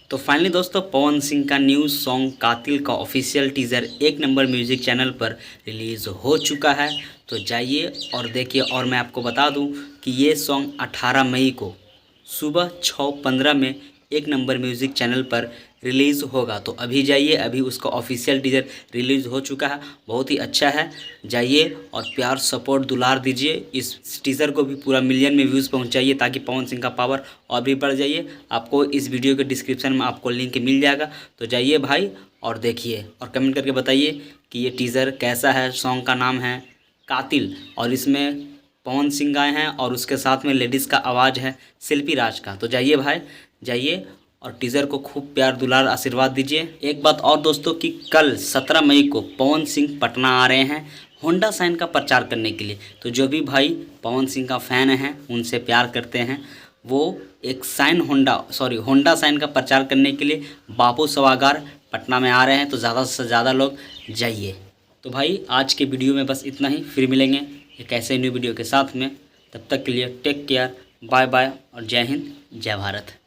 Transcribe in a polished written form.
तो फाइनली दोस्तों पवन सिंह का न्यू सॉन्ग कातिल का ऑफिशियल टीज़र एक नंबर म्यूज़िक चैनल पर रिलीज़ हो चुका है। तो जाइए और देखिए। और मैं आपको बता दूं कि ये सॉन्ग 18 मई को सुबह 6:15 में एक नंबर म्यूज़िक चैनल पर रिलीज़ होगा। तो अभी जाइए, अभी उसका ऑफिशियल टीज़र रिलीज़ हो चुका है, बहुत ही अच्छा है। जाइए और प्यार सपोर्ट दुलार दीजिए, इस टीज़र को भी पूरा मिलियन में व्यूज़ पहुंचाइए ताकि पवन सिंह का पावर और भी बढ़ जाइए। आपको इस वीडियो के डिस्क्रिप्शन में आपको लिंक मिल जाएगा। तो जाइए भाई और देखिए और कमेंट करके बताइए कि ये टीज़र कैसा है। सॉन्ग का नाम है कातिल और इसमें पवन सिंह गाए हैं और उसके साथ में लेडीज़ का आवाज़ है शिल्पी राज का। तो जाइए भाई, जाइए और टीज़र को खूब प्यार दुलार आशीर्वाद दीजिए। एक बात और दोस्तों कि कल 17 मई को पवन सिंह पटना आ रहे हैं होंडा साइन का प्रचार करने के लिए। तो जो भी भाई पवन सिंह का फ़ैन हैं, उनसे प्यार करते हैं, वो एक होंडा साइन का प्रचार करने के लिए बापू सभागार पटना में आ रहे हैं। तो ज़्यादा से ज़्यादा लोग जाइए। तो भाई आज के वीडियो में बस इतना ही, फिर मिलेंगे एक ऐसे न्यू वीडियो के साथ में। तब तक के लिए टेक केयर, बाय बाय और जय हिंद जय भारत।